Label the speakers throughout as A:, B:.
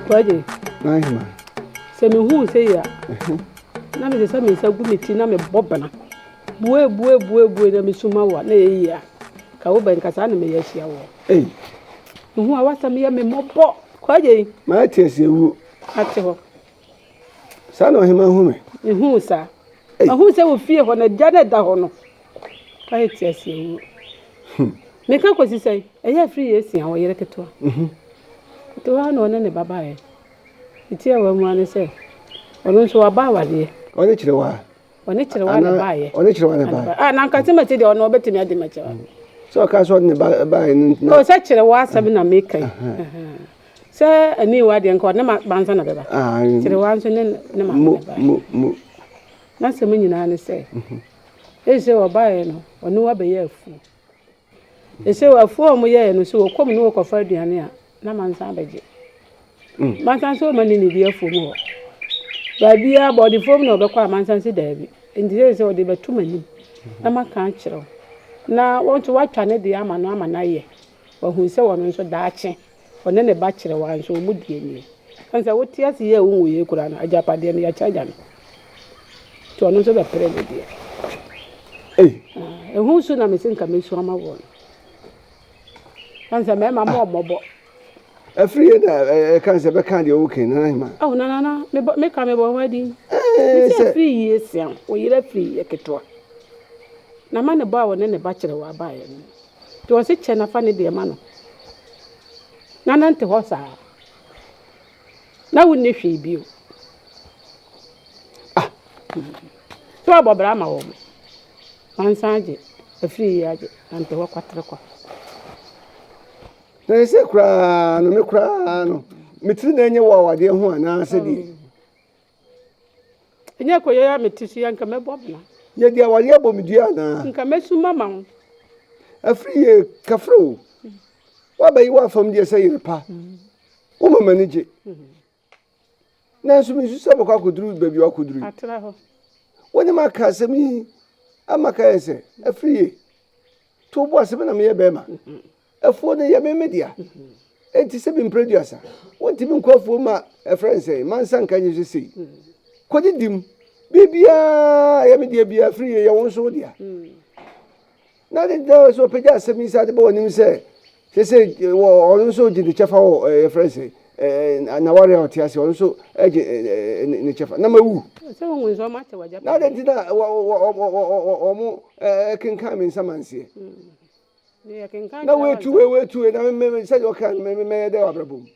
A: Kwaje.
B: Nahima.
A: Se me hu se ya. Na me se me sa gu me ti na me bobana. Bue na me suma wa na ye ya. Ka wo ben kasa na me ya hia wo. Hu awasa me ya me mobo. Kwaje.
B: Ma tiese wu.
A: Ate ho.
B: Sa no hima hu me.
A: Hu sa. Ma hu se wo fie ho na jana da ho no. Kwaje tiese wu. Me ka kwesi sai. Eya free yesi an wo yere keto. To ha no ne baba e. Iti e wa mu ane se. Ono so wa ba wa de.
B: Oni kire wa.
A: Oni kire wa na ba ye.
B: Oni kire wa na ba.
A: Ah na nka se mate de ono betimi ade ma kire.
B: So ka so ne ba ni.
A: O se kire wa asem na me kai. Se ani wa de nka ne ma banza na beba. Kire wa nso ne ma ba.
B: Mu.
A: Na se mu nyina ne se. Ese wa ba ye no, ono wa be ye afu. Ese wa afu o mu ye no so kom no ko fa aduane a na mansa beje. Mansa so mani ni bi afu mu. Babia body form no be kwa mansa si dabi. Ndi se o de betum ani. Na maka akiro. Na wonto watwa ne de ama no ama na ye. Wa hu se wono nso daache. One ne ba kire wa nso mu die ni. Kansa woti ase ye wo ye kura na ajapade ne ya chaja no. To no so be pere ne de. Ehu su na mesin ka mesu ama wo. Kansa me ma mo mobo.
B: Afri da kansa be kan de o ken na hima.
A: Oh na me ka me bo wadi. Se free yesian o yire free eketo. Na ma ne ba wo ne ba kire wa ba ye no. To se che na fa ne de ma no. Na nante ho sa. Na wo ne hwe bi o. To abobra ma wo. Mansaje afri yaje nante ho kwatre kwa.
B: Na se kura no me kura no. Mitri na enye wo awade ho ana se di.
A: Enye ko ya metisu ya nka mebobna.
B: Ye di awade abomidua na.
A: Nka mesu mama.
B: Afri ye kafro. Wa bayi wa fam die se yirepa. Wo mama ni je. Na so mi su se bokwa koduru baby wa koduru.
A: Atra ho.
B: Woni maka asemi amaka ese afri ye. To bo asemi na me ye be ma. Afuo ne ye media. Enti se bi producer. Wonti bi nkwafuo ma a friend say mansa nka nyi sei. Kodi dim. Bibia ye media bia free ye won so dia. Na de da so peja asemi sa de bo nim say se wo on so ji de chefa wo a friend say na ware o tiase on so eje ne chefa na mawu.
A: Se won zo ma te waja.
B: Na de dina o mo kenkan mi nsamansie. Na wetu na me say okay me de wabrabum.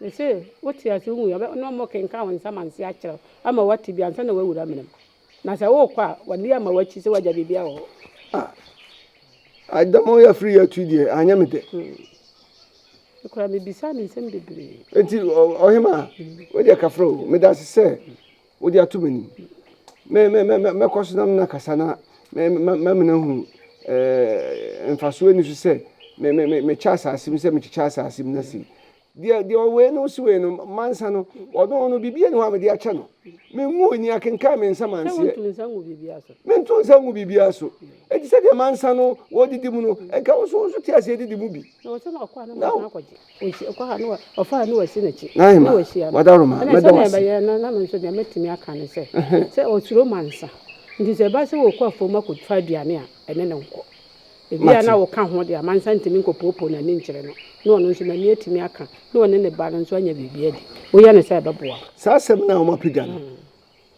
A: They say what you are doing no more kenkan won samansi akire ama wati bi ansa na wawura menem. Na se wo kwa wani ama wachi se waja bibia wo.
B: Adamo ya free ya tudie anya mete.
A: Ekura me bisa ni nsem bebre.
B: Enti ohima we de kafro me da se we de atumani. Me kwosonam na kasana me na hu mfaso ni so se me chasa asim se me chasa asim na si de we no si we no mansa no odo no bibia ni ho amede acha no me mu ni akenka me nsa manse me ntu nsa ngu bibia so edi se de mansa no wo didi mu no enka wo so ti ase didi mu bi
A: no se na kwa na akwaje okwa ha no ofa no wasi na chi
B: na wasi ya wadaroma
A: me do wasi na me so de metimi aka ne se oturo mansa ndi se ba se wo kwa fo makofa duane a ene ne nko ebia na wo ka ho de amansa ntimi nkopopo na ne nkyere no ono nso na ne etimi aka no one ne ba no nso anya bibia di wo ya ne se beboa
B: sa sem na wo mapiga no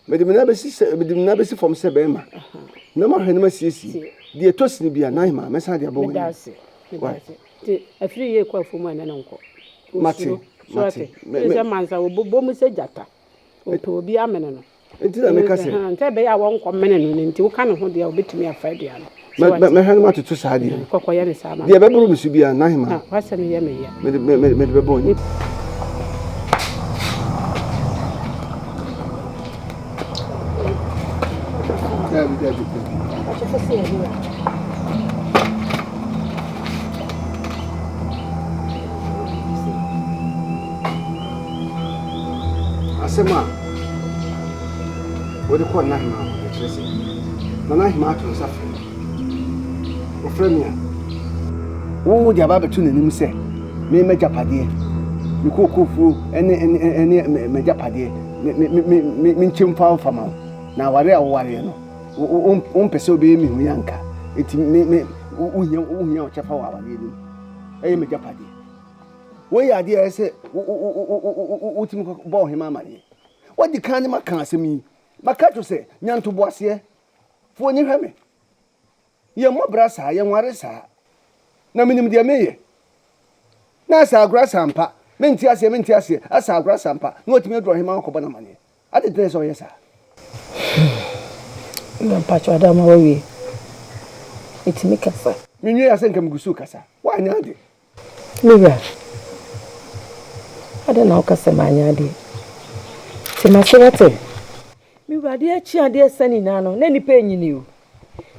B: medimna besi fom se be ma na ma hwene ma siesi de etosini bia na hima mesa de abo woni
A: ti afiri ye kwa fo mu ene ne nko
B: mate
A: se mansa wo bobo mu se jata o bi amene no
B: enti na meka se
A: nte be ya wo nko mene no nti wo ka ne ho de a obetumi afa dua no
B: me hanu ma tutu saadi
A: kokko ye ne sama
B: de be buru musu bia na hima
A: wasa me ye me ya
B: me be boni asema wodi ko na hima ko chese na hima to safi ofremia wo dia ba betu nanim se me majapade me kokofu ene majapade me nchimfa fama na ware aware no pese obe mi hu yanka eti me unya o chefa wa ware ni eye majapade wo ya de ese utimi bo hema amane wadi kan ni maka asemi maka to se nyanto boase fo nyi hweme ye mo brasa ye nware sa na minim de meye na sa agura sampa menti ase asa agura sampa na otimi dro hema ko bana mane ade tene so yesa
A: na pacho adama wawe etimi kasa
B: minwe ya se nkam gusu kasa wa nya ade
A: miga ada na okasa manya ade timasewate mi wade achi ade sani na no na nipa enyini o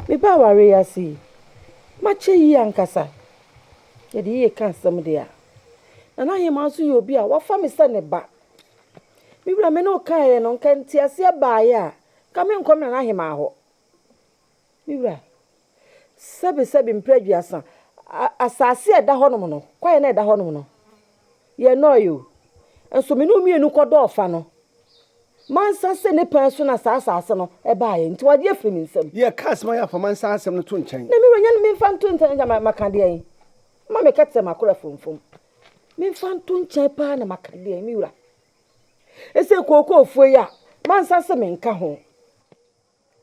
A: mi ba ware ya si mache yi ankasa ye de ye kan sam de a na ye manso ye obi a wafa mi se ne ba mi bra me no kan no kan ti ase ba ya ka me nkom na ahema ho mi bra sebe mpreduasa asase eda honom no kwaye na eda honom no ye no yo enso me no mienu kodo ofa no mansa se ne pan so na asase no e ba ye nti wade afiri mi nsam
B: ye kas ma ya fa mansa asem no to nchen
A: na mi ronya no me fa nto nchen ja makade yin ma me kete makora fomfom me fa nto nchen pa na makade yin mi wura ese koko ofuo ya mansa se me nka ho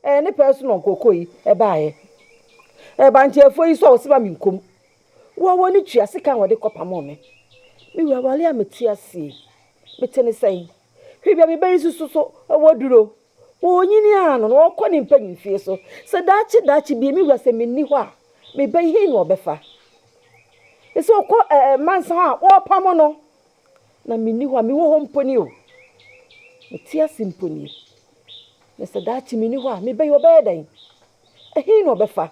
A: ne pan so no koko yi e ba ye ba nche afuo yi so o se ba mi nkom wo ni twa sika wode kopamo me mi wura wale ameti ase metene sai hwebia me bari susu woduro wo nyini ano no ko ni mpanyi fie so se dachi bi mi wura se menni ho a me bai he no obefa ese ko mansa a wo pamo no na menni ho a me wo ho mponi o meti ase mponi na se dachi menni ho a me bai obedan he no obefa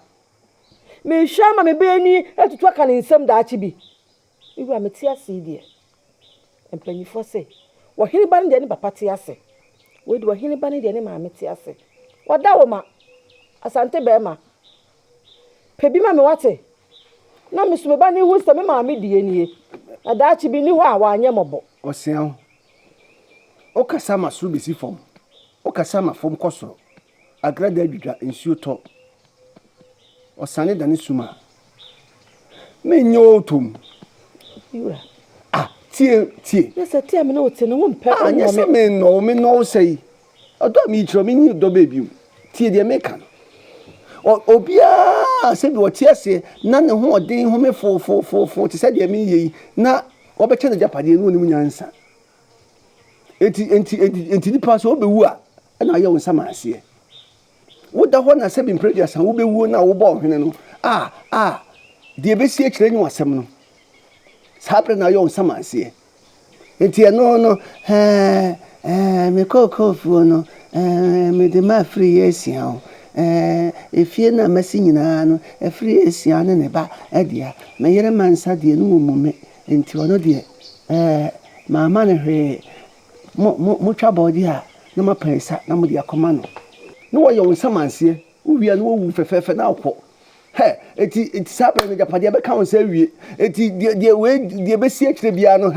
A: me shama me beni etutu aka ni nsem dachi bi mi wura meti ase die mpanyi fo se wo hini ban de ni papa ti ase we do hini ban de ni maame ti ase wada wo ma asante be ma pebi ma me wate na me sume ba ni hu se me maame die nie adachi bi ni ho a wa anye mobo
B: osian o kasa ma su besi fom o kasa ma fom koso agrada adwudwa nsuo to osane dane suma me nyo tom
A: yura
B: tie
A: yes tie me no tie no mpe
B: anya se me no sei odo mi chiro mi ni do bebi tie de me kan obia se bi wo tie se na ne ho odin ho me fo ti se de me yi na wo be che na japade no ni munyansa enti ni pass wo be wu a na ye wo sama ase wo da ho na se bi mpreduasa wo be wu na wo bo hwene no de be sie kire nyi wasem no sapre na yo sama ase enti no me kokofu no me de ma free esia efie na masi nyina no free esia ne ba edia me yere mansa de no mume enti ono de mama ne hwe mo twa body a na mapansa na mo de akoma no wo yo sama ase wo wi no wo fefefe na akọ eti sapre ne japade be ka won se wie eti de we de be sie kire bia no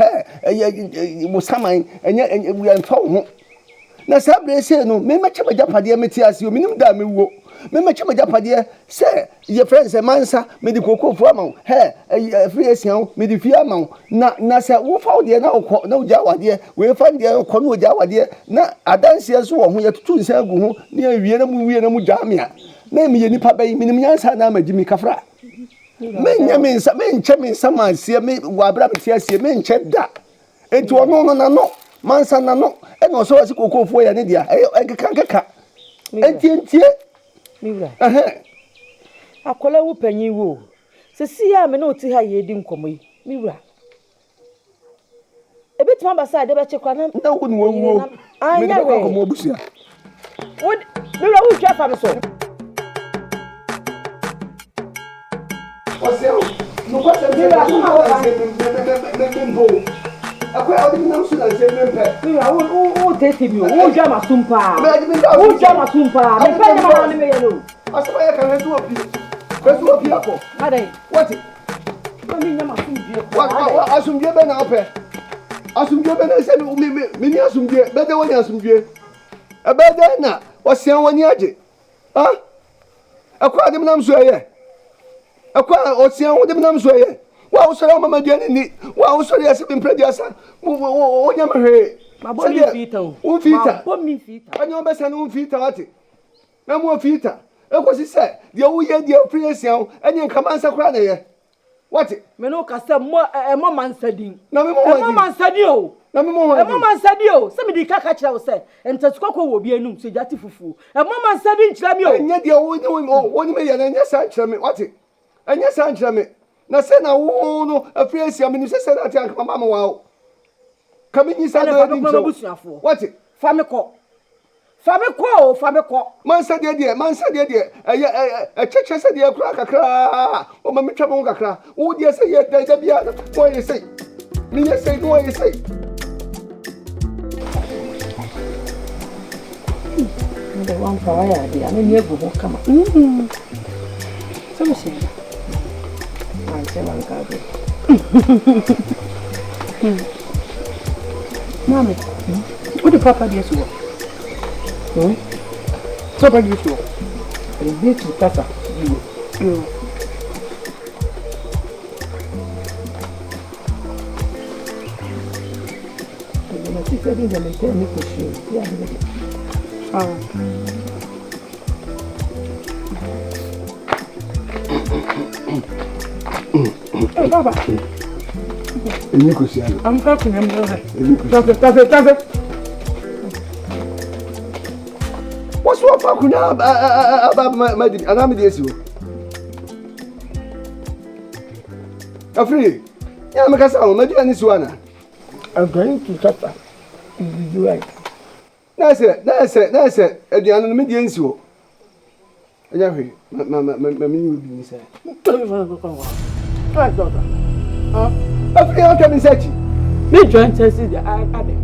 B: mo saman enye we anfa ho na sapre se no me ma chema japade meti ase o minim da me wo me ma chema japade se ye friend se mansa me di kokofu ama free esian me di fie ama na se wo fa de na okọ na uja wade we fa de okọ na uja wade na adanse so wo ho ye tutu nsa agu ho na wie na mu jamia na mi ye nipa bai minim nyansa na magimi kafra me nya me nsa me nche me nsa mansie me wabra me tiasie me nche da enti ono na no mansa na no e no so wasi kokofu ya ne dia keka enti
A: miwura akola wu panyi wo sesi ya me na oti ha ye di nkomo yi miwura ebetima basa de be chekwa na
B: wo ni wo me de ko mo busia
A: miwura wu twa fa me so
B: Oseo, no pode ser membo. Akwai audi nam suna se mempe.
A: O tete bi o jama sumpa. O jama sumpa. Me pe na ma me yelo.
B: Asaba ya kan hesu opi. Hesu opi akọ.
A: Adai.
B: What?
A: Mami nyama sumbi.
B: Asumbi be na ope. asumdwe be na se me ni asumdwe be de woni asumdwe e be de na osian woni age ha akwa dem nam so ye akwa osian wo dem nam so ye wa usoro mama duane ni wa usoro ya se bi mpredasa wo nya mahwe
A: mabo mi fita
B: o fita
A: mabo mi fita
B: anyo be se no fita wate na mo fita ekosi se de wo ye de presian anye nkamansa kura na ye wate
A: me no ka se mo mo mansadin
B: na me mo
A: mansadi o
B: na me mo
A: mo mansadi o se me di kaka kira wo se entasukoko wo bi enum se jati fufu mo mansadi nkira mi o
B: anye de wo ni me ye na anye sa nkira me wate anye sa nkira me na se na wo no presian me ni se na ati anka mama wa o kami ni sa do di nso wate
A: fa me ko
B: mansa de cheche se de kura kakra o ma metwa mo kakra wo de se ye da bia wo ye se mi ye se wo ye se
A: nde wan fa ya de ani ni egu ho kama so me se an se man ka be mami what the papa dey so so bad you so e dey to kasa you na ti se dey le te ni ko se ya ni hey baba
B: ni ko se ya
A: am ka kun am do
B: what's what for kuna madini anami de esiwo afri ya me kasa o madini ani siwana
A: I'm going to suffer. You right.
B: That's it. Ediano me de ensiwo. Anya hwe. Ma me bi ni say.
A: Right, daughter.
B: Afri o kemi sechi.
A: Me join Chelsea the ade.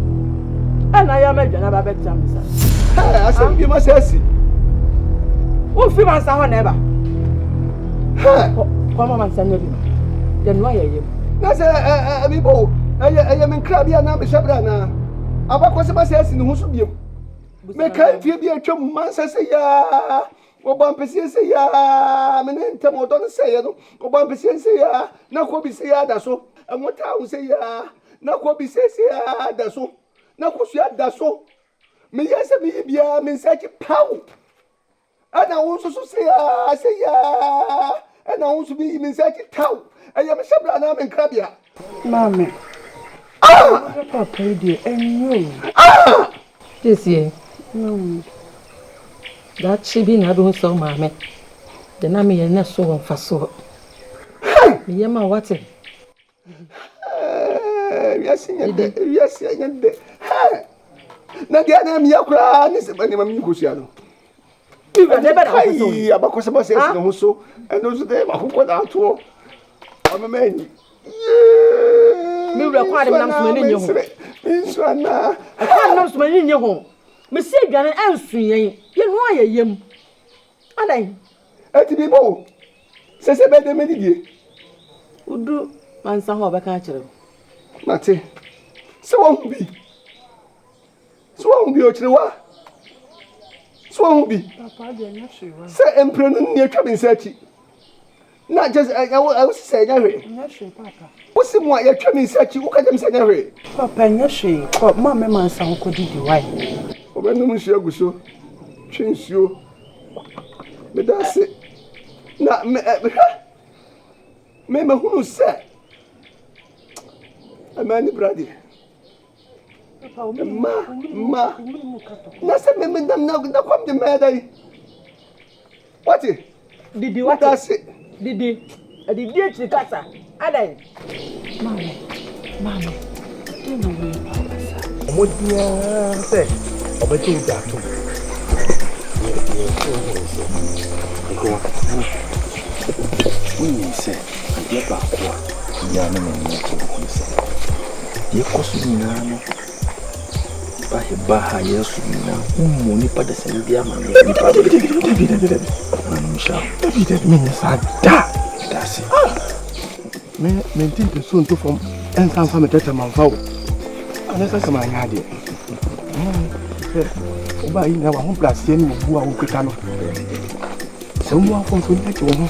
A: And I am a jana ba bet jam sir.
B: Hey, asem bi ma sesi.
A: Who fi man sa ho na eba?
B: Hey,
A: come man sa nyabi. Then why ye?
B: Na say abibo. Eye men kra bia na me hwebra na. Abakose ba sesi ni hu so biem. Me kan fie bia twam man sa se ya. Oba mpese se ya. Me ne ntem odon se ya no. Oba mpese se ya. Na ko bi se ya da so. Amota hu se ya. Na ko bi se ya da so. Na ko su ya da so. Me yese bi bia me nsachi paw. Ana wo so se ya. Ana wo so bi me nsachi taw. Eye me hwebra na me kra bia.
A: Mama. Papa, dear, and you. This year. That she be not doing so, mamma. The name is not so for so. Yama, what's it?
B: Yes, yes. Now, the name Yakra is a man of Mukusiano. You never know about Cosmo says no so, and those days who got out to I'm a man. Me require them to in your home. I can't not to in your home. Monsieur Gannon answer ye, you know I am. And I, at the people, says a better many. Would do man somehow back at you. Mate, so won't be. So won't be Ochiwa. So won't be. Papa, they're not sure. Say, Emperor near coming searching. Not just I was saying, I'm sure, Papa. What's the one you're coming searching? What can you say? Papa, I'm sure. But Mamma, my son could do the right. When the monsieur goes so, change you. But that's it. Not me, who said? A man, brother. Ma. Nothing, me, them now come the mad. What it? Did you what? That's it. Did you casa? Adai. Mama. What do you say? About you that too. We say, I get back to Yana and you cost me now. Baha, yes, money, but the same diamond. David means that's it. Maintain the soon to form and some family that I'm found.
C: Anasa sama nyade. Oba ina wa hon place ni mo bu a wo keta no. Se mo afon so ni ke wo ho.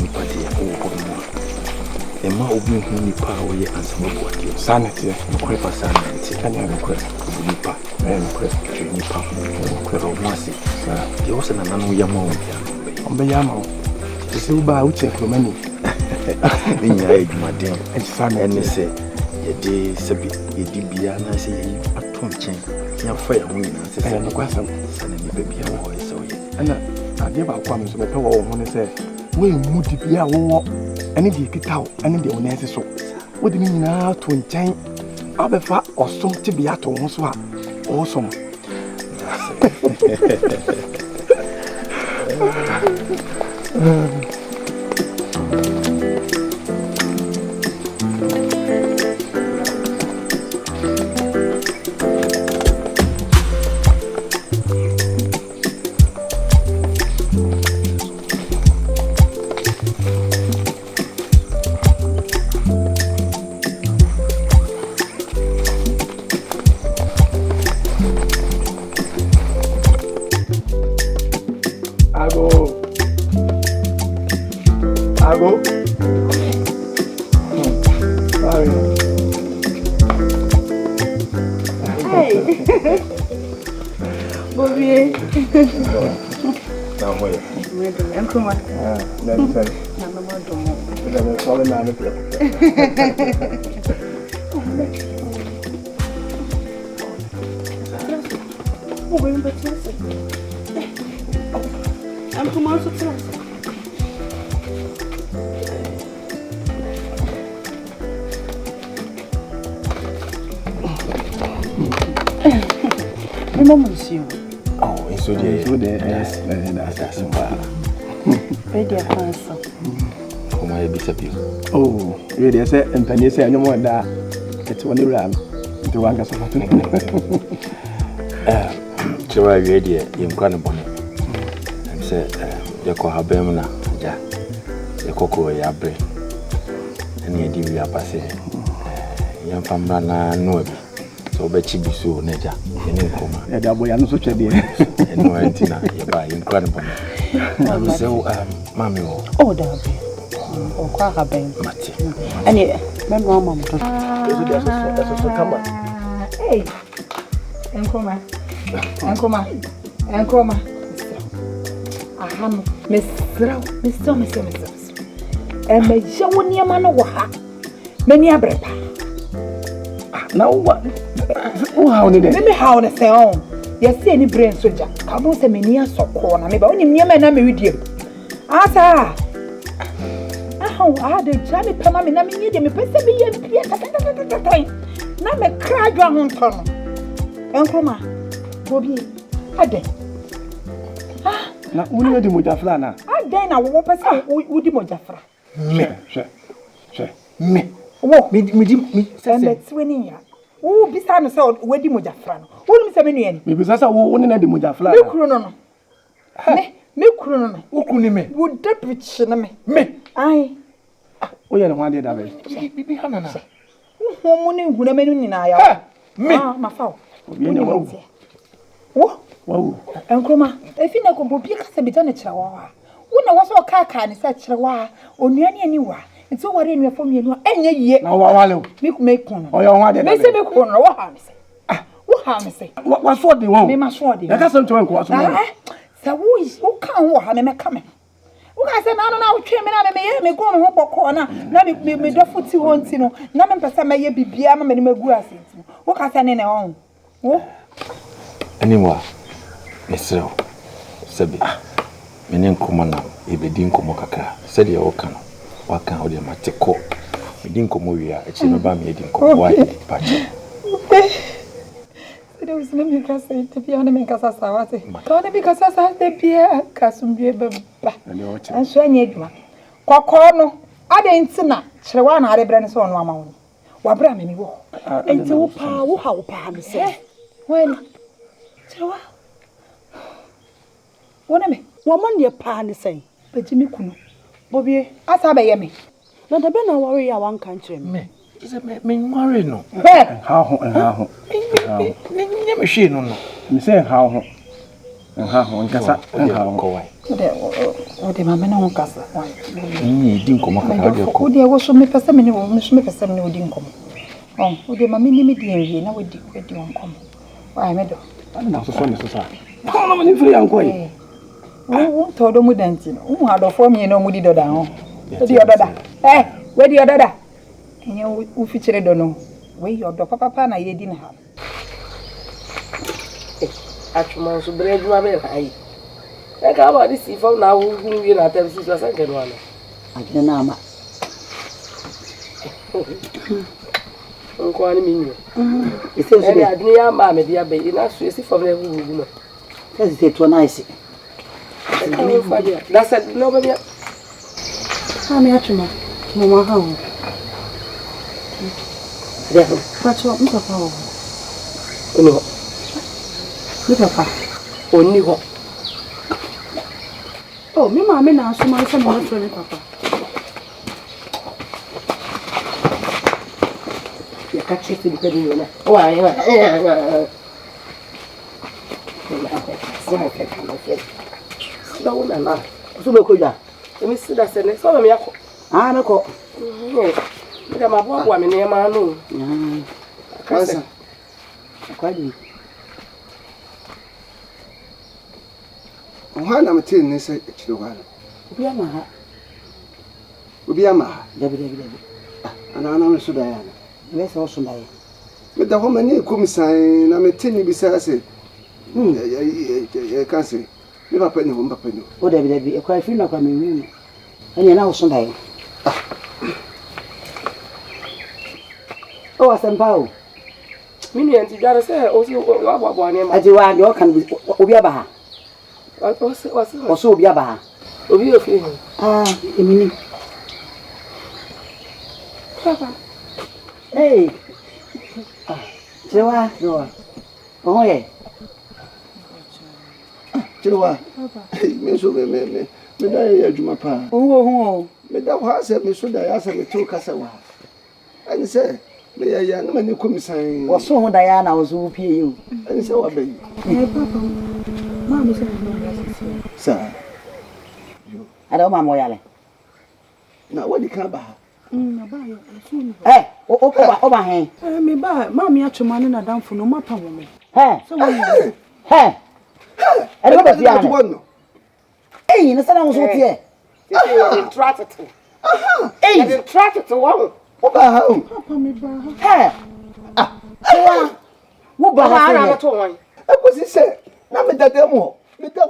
D: Nipa de ya wo ko mo. E ma obi hu nipa wo ye ansama bo ade.
C: Sanity.
D: Ko pa sanity.
C: Anya ko
D: nipa. Ko nipa. Ko ro mo ase. Ye wo se na nanu ya mo.
C: Ombe ya ma. Se uba uche kromani.
D: Ninya edwumaden.
C: Sanity.
D: Ene se ye de sabi ye di bia na se ye ato nchen. Ya fa ya ho nyina se se
C: no kwasam.
D: Sana ni ba bia wo ye se wo ye.
C: Ana ade ba kwa me so be pe wo ho ne se we mu di bia wo ene di kitawo ene de wona ese so. Wo di nyina to nchen. Abefa osom ti bia to ho so a osom. Yes, that's simple.
E: Ready a answer.
D: Come I be sabi.
C: Oh, ready say empany say anyom wanda. It's one ram. The one gas of.
D: Chewa ready e nkwa ne bone. Em say ye ko habem na ja. Ye kokko ya bre. Ene di wi apase. Ye famra na no abi. So be chi bisu na ja. Ene nkoma.
C: E da boya no so twede.
D: Eno antina ye ba ye nkwa ne bone. I'm so mommy.
E: Oh, that be. Oh, quite a bang.
D: Mati.
E: And yeah, my mom.
C: Come on.
E: Hey, Enkoma. Aham, Mr. And my Jawnia man of Waha. Many a brepa.
C: Now what? Oh, how did it?
E: Let me how the sound. Yes, any brain soldier. Come on, many a so corner. Maybe only near my name with you. Asa. Oh, I had a Johnny Pama, and I mean, you may be a Pierre. Now, me cry down tunnel. Enkoma, Bobby, I did.
C: Now, only the Mujaflana.
E: I then I will pass out with the Mojafra.
C: Me.
E: Walk me, send that swinging ya. Oh, beside us out with the Mojafran. Who is a million?
C: Because that's a woman in the Mujafla.
E: Me chrono. Who couldn't me? Would that preach me? I.
C: Oh, you don't want it, David.
E: Be Hannah. Who money would have made in I. Me, my foul. Whoa, Enkoma, if you know, be a bit on a chihuahua. When I was all car and such a while, or near anywhere. It's all in your phone, you know, any year. No, make one. Oh, you want it? Make a corner. What harm say? What harm say?
C: What's what they want?
E: They must want it.
C: I got some to inquire.
E: So, who can't walk? I'm coming. Who can say, no, chairman, I may go on a corner. Now, me do foot you want to know. None of us may be beyond my grass. What can I say in their own?
D: Anymore, Mr. Sabi, meaning Kumana, if they didn't come Kaka, said the Okan, what can hold your matiko? We didn't come here, it's in a bam, you didn't come white patch.
E: There was no because to be on the Mikasa Sawati. Can't because I had the beer, Casum Beer, and so I need one. Quacorno, I didn't see that. Shawana had a brand son, Mamma. What bram me walk? And so, how Pam say? When? What am I? Woman, your pan say, but Jimmy Kuno. Bobby, as I may me. Not a banner warrior one country. Me.
D: Is a man worry no.
C: How and how.
D: You machine no.
C: Me say how and how and Cassa and how go away.
E: What the mamma no casa?
D: You didn't come up with
E: there was so many person who miss me for 7 didn't come. Oh, the mammy medium, now we did one come. Why, meadow?
C: I don't know so funny, sir. How many free and quiet?
E: Who told them with dancing? Who had a form you know, Moody down? Where's the other? Eh, where the other? And you feature don't know. Where your papa and I didn't have.
A: Actually, so bread you are high. I come about this if now who you not have 6 or 2nd one.
E: I don't know.
A: Uncle Annie, it says I near Mamma, dear baby, enough to see from them. That's it, one icy. That's it, nobody. How may I to Mu Hao? That's what Mr. Power. No, Papa, only what? Oh, me, mamma, now so much from my friend, Papa. You catch it in the oh, I am. No, no, so look at let me see that sentence. So, I'm a ah, no, I'm a woman near my own. Quite.
B: Why am I telling this? Ubiama. And I know so Diana.
E: Yes, also die.
B: But the woman near come sign, I'm a tinny besides it. I can't say. Never penny, one penny.
E: What there be a quite few of coming. And you know, Sunday. Oh, some power.
A: Minion, you gotta say, also, one name.
E: As you are, you can be Obiaba. Also, Biaba.
A: Obi,
E: ah, a minute.
A: Papa.
E: Hey. Joa, oh, yeah.
B: Joa, me so me die Jumapa.
E: Oh,
B: me that was me so die as a two Casawa. And say, me a young man, you come sign.
E: was so Diana was who pay you.
B: And so I beg.
E: Mamma,
B: Sir,
E: I don't mind Moyale.
B: now what you can buy?
E: Eh, over here.
A: Me buy, Mammy, at your man in a down for no matter woman.
E: Hey, hey, and what if you are one? Hey, the son was what here.
A: Traffic. Hey, traffic to one.
B: What about home?
A: Papa, me buy.
E: Hey, what about
B: I was say, now me that demo. Me that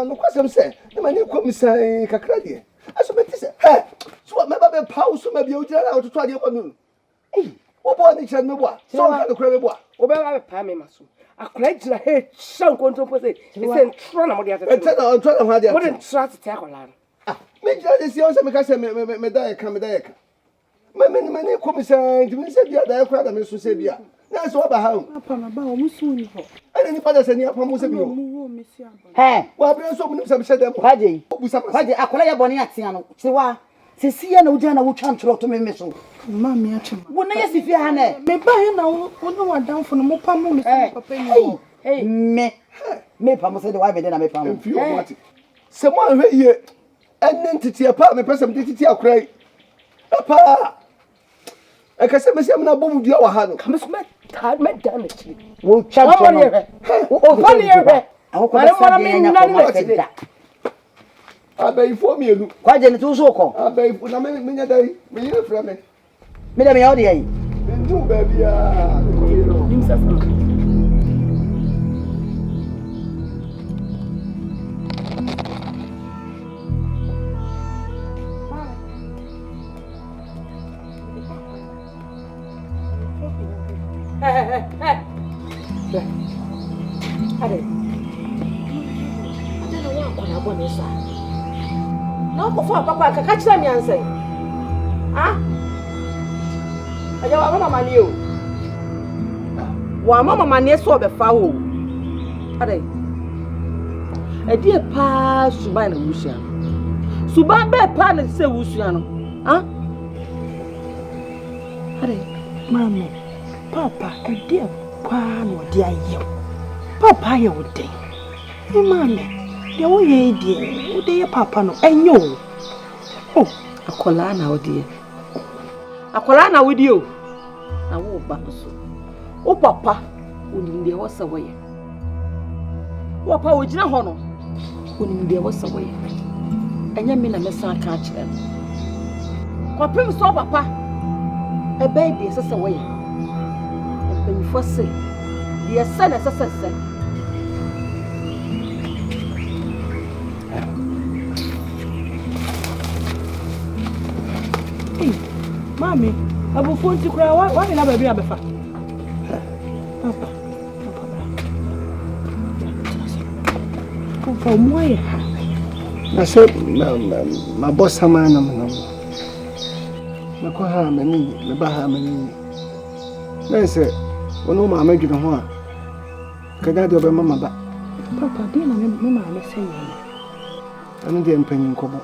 B: no question say. The man you come say Kakradi. I so me say, hey, so what maybe pause so maybe you tell to try the one. Hey, what boy ni chan me boy? So I can crave boy.
A: Oba pa me maso. Akura gira he shan konto pose. E say tro na mo dia tete.
B: Tell them how they.
A: What in trust te akola.
B: Me just see also me ka say me die ka. Me come say, me say bia die kwa da me so say bia. Na so ba ha.
A: Papa na ba o musu ni ho.
B: Ani ni pada say ni apa mo say bio.
E: hey,
B: Wa bre so mo say dem.
E: Paji, akola ya boni atia no. Tiwa, sisi na uja na wutwa ntro to me so.
A: Mama atima.
E: Wona yesi fi ha na.
A: Me ba he na wonu wadan fo no mo pa mo me say papa ni.
E: Hey, me pa mo say de wa be de na me pa mo.
B: Fi o what? Se mo hwe ye. Enen titi apa me pese me titi akrai. Papa. I can say me say na bomu dua wa ha no.
A: Come so me dan chi.
E: Wo twa to no.
A: O pani ye.
E: Awoko sa de nya ko ma se da.
B: Abai fo mi elu.
E: Kwaje ni tu so ko.
B: Abai na me nya dai. Me yire fra me.
E: Me da me yodi yi.
B: Ndu ba bia.
A: Nim sa sa. No, papa, catch them, Yantah. Ah? I don't want my new. One mamma, my niece saw the fowl. A dear pass to buy a Lucian. So, buy bad pan and say Luciano. Huh?
E: Mammy, Papa, a dear quan or dear you. Papa, you would day. Oh, Mammy, the way, dear, would dear Papa, no, and you. Oh, a colana, oh dear. A colana with you. I won't back so. Oh, Papa, wouldn't be was away. What power would you know? Wouldn't be was away. And you mean a mess I catch them. What prim saw Papa? A baby is a way. And when you first say, dear son, as I said. Hey, Mommy, I will phone to cry. Why did I be a befa? Papa, from where?
B: I said, my boss, a man, my coha, my baha, I said, when no mamma made you know, can I do a mamma? Papa, dear, Mamma, I say, I don't get penny cover.